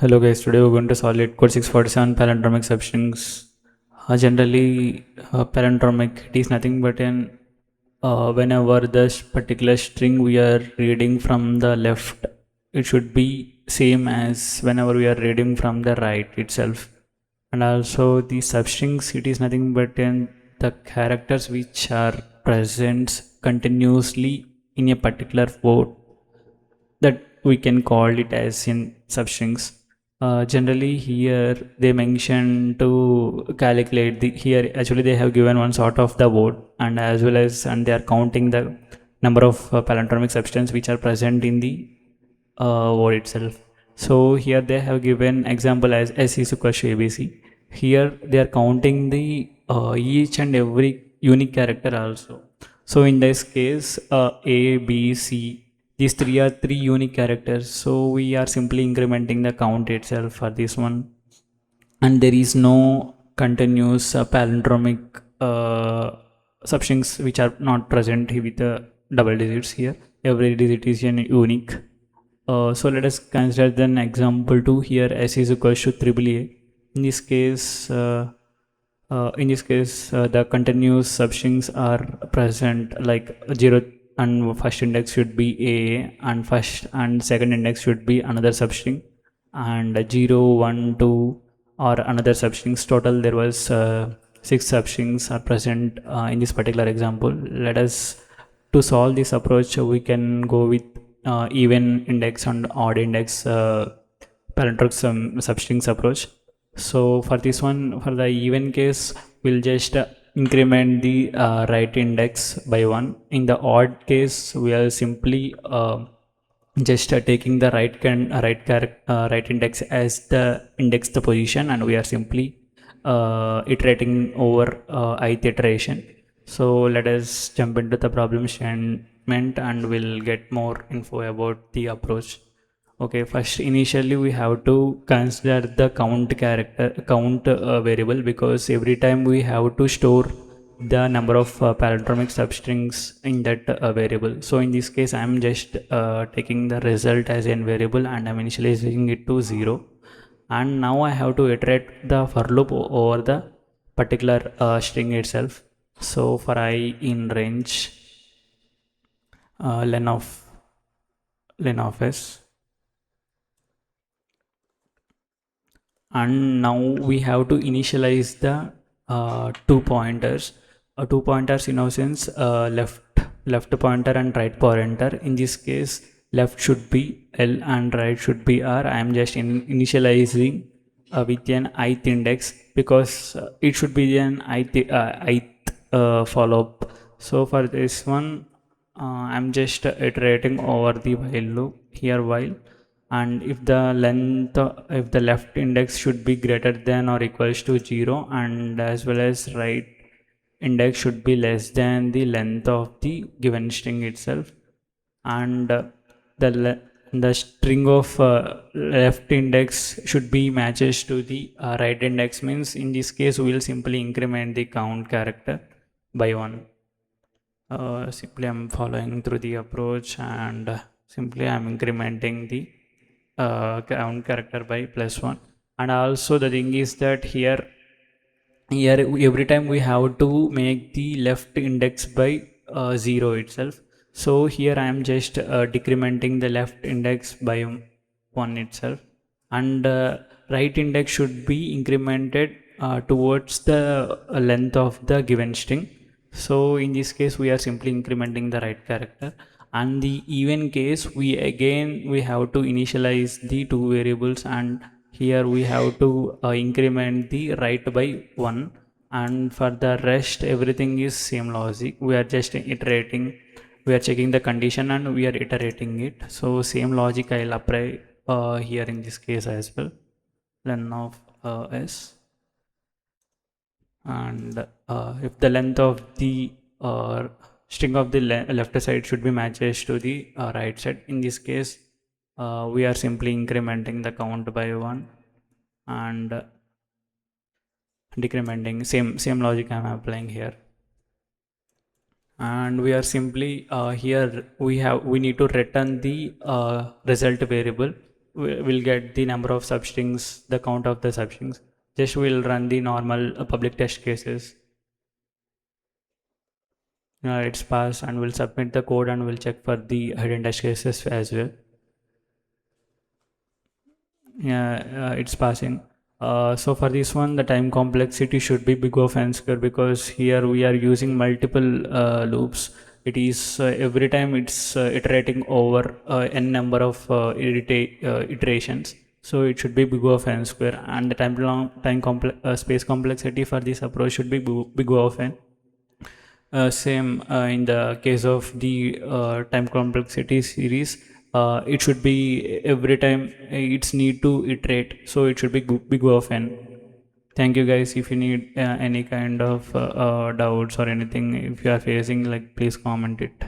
Hello guys, today we're going to solve code 647 palindromic substrings. Generally, palindromic it is nothing but an whenever this particular string we are reading from the left, it should be same as whenever we are reading from the right itself. And also the substrings, it is nothing but in the characters which are present continuously in a particular word, that we can call it as in substrings. Generally here they mention to calculate the, here actually they have given one sort of the word, and as well as and they are counting the number of palindromic substance which are present in the word itself. So here they have given example as S is equal to ABC. Here they are counting the each and every unique character also. So in this case, A, B, C, these three are three unique characters. So we are simply incrementing the count itself for this one. And there is no continuous palindromic substrings which are not present with the double digits here. Every digit is unique. So let us consider then example 2 here. S is equal to triple A. In this case, the continuous substrings are present like 0 and first index should be A, and first and second index should be another substring, and 0, 1, 2 or another substrings. Total there was 6 substrings are present in this particular example. Let us to solve this approach, we can go with even index and odd index palindromic substrings approach. So for this one, for the even case, we'll just increment the right index by 1. In the odd case, we are simply just taking the right index as the index the position, and we are simply iterating over ith iteration. So let us jump into the problem statement and we'll get more info about the approach. Okay, first initially we have to consider the count variable, because every time we have to store the number of palindromic substrings in that variable. So in this case I am just taking the result as a variable and I'm initializing it to 0, and now I have to iterate the for loop over the particular string itself. So for I in range len of s, and now we have to initialize the two pointers. Two pointers in our sense, left pointer and right pointer. In this case left should be L and right should be R. I am just initializing with an ith index, because it should be an ith follow up. So for this one I'm just iterating over the while loop here, while, and if the length, if the left index should be greater than or equals to 0, and as well as right index should be less than the length of the given string itself, and the string of left index should be matches to the right index, means in this case we will simply increment the count character by 1. Simply I'm following through the approach, and simply I'm incrementing the count character by +1. And also the thing is that here every time we have to make the left index by 0 itself. So here I am just decrementing the left index by 1 itself, and right index should be incremented towards the length of the given string. So in this case we are simply incrementing the right character, and the even case we have to initialize the two variables, and here we have to increment the right by 1, and for the rest everything is same logic. We are just iterating, we are checking the condition and we are iterating it. So same logic I'll apply here in this case as well. Len of s, and if the length of the string of the left side should be matches to the right side, in this case we are simply incrementing the count by 1 and decrementing. Same logic I am applying here, and we are simply here we need to return the result variable we'll get the number of substrings, the count of the substrings. Just we'll run the normal public test cases. It's passed, and we'll submit the code, and we'll check for the hidden test cases as well. Yeah, it's passing. So for this one, the time complexity should be big of n square, because here we are using multiple loops. It is every time it's iterating over n number of iterations. So it should be big of n square, and the space complexity for this approach should be big of n. Same in the case of the time complexity series, it should be every time it's need to iterate, so it should be big of n. Thank you guys. If you need any kind of doubts or anything, if you are facing, like, please comment it.